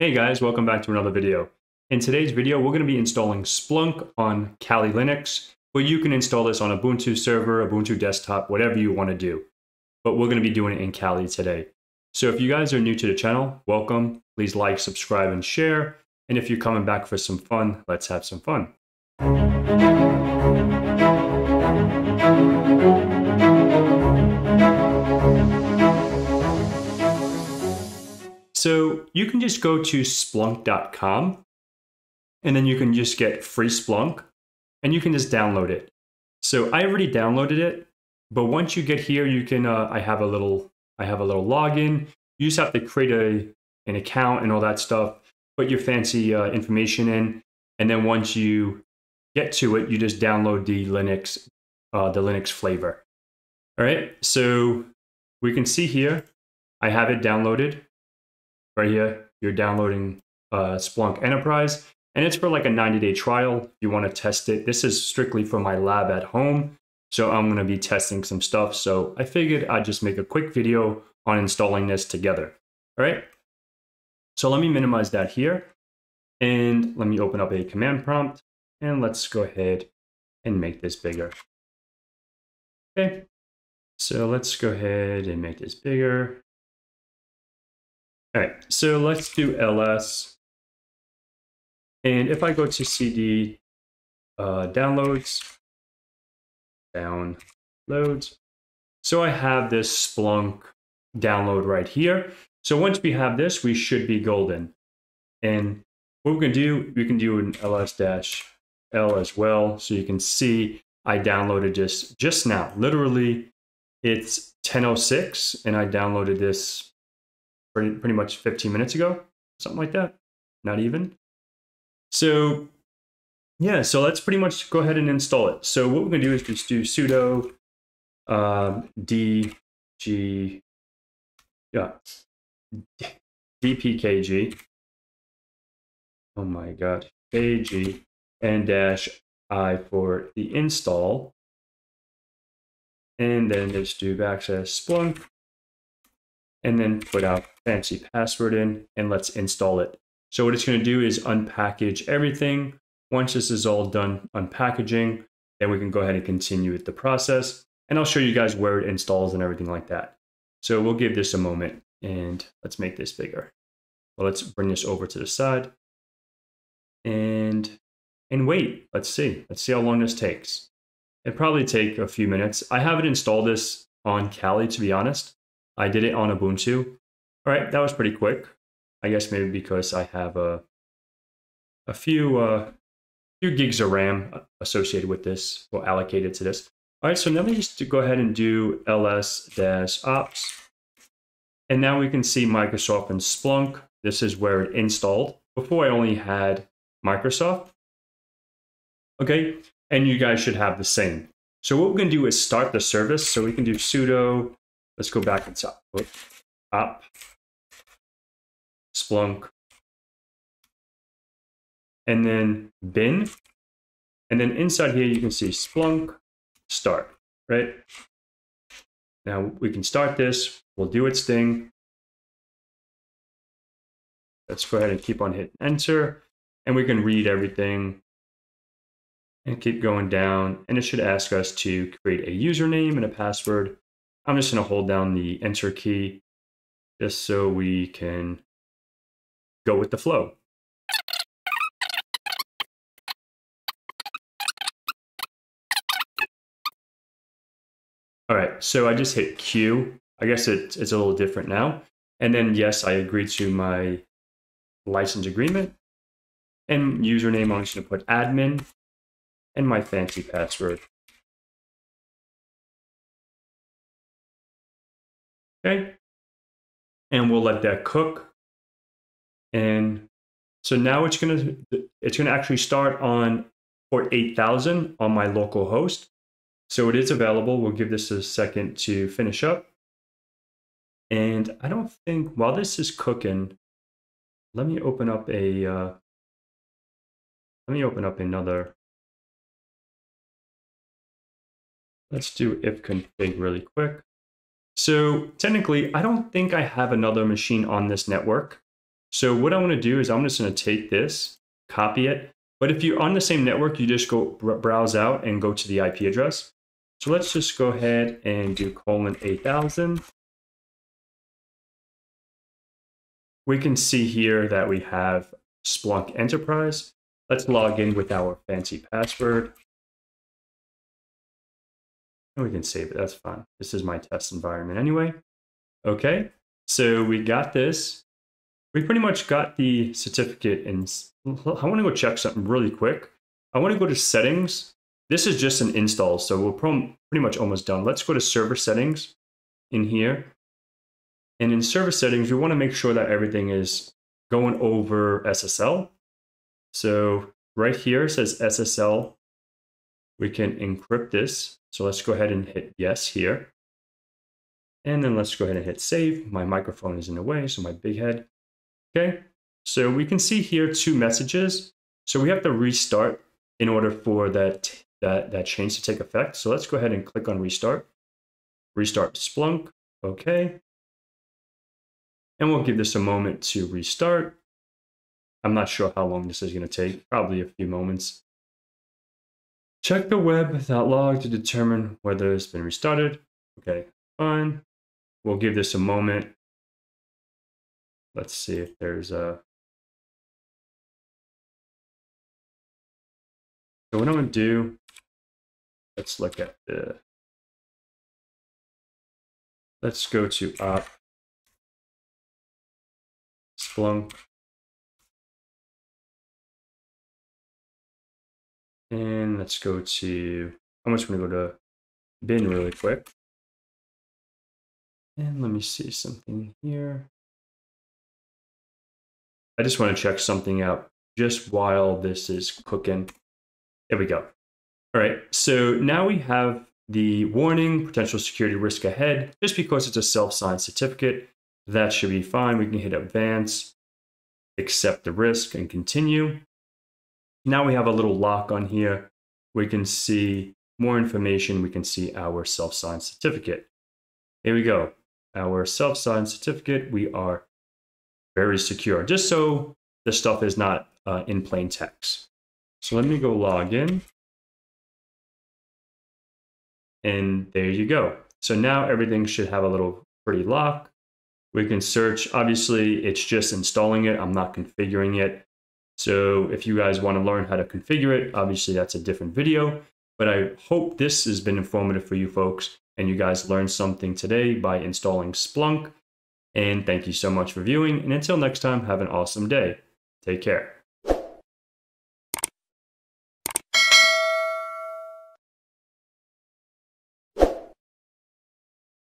Hey guys, welcome back to another video. In today's video, we're going to be installing Splunk on Kali Linux, where you can install this on Ubuntu server, Ubuntu desktop, whatever you want to do. But we're going to be doing it in Kali today. So if you guys are new to the channel, welcome. Please like, subscribe, and share. And if you're coming back for some fun, let's have some fun. So you can just go to splunk.com and then you can just get free Splunk and you can just download it. So I already downloaded it, but once you get here, you can, I have a little login. You just have to create an account and all that stuff, put your fancy information in. And then once you get to it, you just download the Linux flavor. All right. So we can see here, I have it downloaded. Right here, you're downloading Splunk Enterprise, and it's for like a 90-day trial. If you want to test it, this is strictly for my lab at home, so I'm going to be testing some stuff. So I figured I'd just make a quick video on installing this together. All right, so let me minimize that here, and let me open up a command prompt, and let's go ahead and make this bigger. Okay, so let's go ahead and make this bigger. All right, so let's do ls. And if I go to cd downloads, so I have this Splunk download right here. So once we have this, we should be golden. And what we're going to do, we can do an ls-l as well. So you can see I downloaded this just now. Literally, it's 10:06, and I downloaded this pretty much 15 minutes ago, something like that, not even. So yeah, so let's pretty much go ahead and install it. So what we're gonna do is just do sudo dpkg, oh my god, kg, and -i for the install, and then just do \Splunk, and then put our fancy password in, and let's install it. So what it's going to do is unpackage everything. Once this is all done unpackaging, then we can go ahead and continue with the process. And I'll show you guys where it installs and everything like that. So we'll give this a moment, and let's make this bigger. Well, let's bring this over to the side and wait. Let's see how long this takes. It'll probably take a few minutes. I haven't installed this on Kali, to be honest. I did it on Ubuntu. All right, that was pretty quick. I guess maybe because I have a few gigs of RAM associated with this, or allocated to this. All right, so now we just go ahead and do ls-ops. And now we can see Microsoft and Splunk. This is where it installed. Before I only had Microsoft. Okay, and you guys should have the same. So what we're gonna do is start the service. So we can do sudo, let's go back and op Splunk, and then bin, and then inside here you can see Splunk start, right? Now we can start this, we'll do its thing. Let's go ahead and keep on hitting enter, and we can read everything and keep going down, and it should ask us to create a username and a password. I'm just going to hold down the enter key just so we can go with the flow. All right, so I just hit Q. I guess it's a little different now. And then yes, I agree to my license agreement. And username, I'm just going to put admin and my fancy password. Okay, and we'll let that cook. And so now it's gonna actually start on port 8000 on my local host. So it is available. We'll give this a second to finish up. And I don't think, while this is cooking, let me open up another. Let's do ifconfig really quick. So technically, I don't think I have another machine on this network. So what I want to do is I'm just going to take this, copy it. But if you're on the same network, you just go browse out and go to the IP address. So let's just go ahead and do :8000. We can see here that we have Splunk Enterprise. Let's log in with our fancy password. And we can save it, that's fine. This is my test environment anyway. Okay, so we got this. We pretty much got the certificate, and I want to go check something really quick. I want to go to settings. This is just an install, so we're pretty much almost done. Let's go to server settings in here. And in server settings, we want to make sure that everything is going over SSL. So right here it says SSL. We can encrypt this. So let's go ahead and hit yes here. And then let's go ahead and hit save. My microphone is in the way, so my big head. Okay, so we can see here 2 messages. So we have to restart in order for that change to take effect. So let's go ahead and click on restart. Restart Splunk, okay. And we'll give this a moment to restart. I'm not sure how long this is going to take, probably a few moments. Check the web.log to determine whether it's been restarted. Okay, fine. We'll give this a moment. Let's see if there's a... So what I'm going to do, let's look at the... Let's go to op Splunk. And let's go to... I'm just going to go to bin really quick. And let me see something here. I just want to check something out just while this is cooking. There we go. All right, so now we have the warning, potential security risk ahead. Just because it's a self-signed certificate, that should be fine. We can hit advance, accept the risk, and continue. Now we have a little lock on here. We can see more information. We can see our self-signed certificate. Here we go. Our self-signed certificate, we are very secure, just so the stuff is not in plain text. So let me go log in. And there you go. So now everything should have a little pretty lock. We can search. Obviously, it's just installing it. I'm not configuring it. So if you guys want to learn how to configure it, obviously that's a different video. But I hope this has been informative for you folks and you guys learned something today by installing Splunk. And thank you so much for viewing. And until next time, have an awesome day. Take care.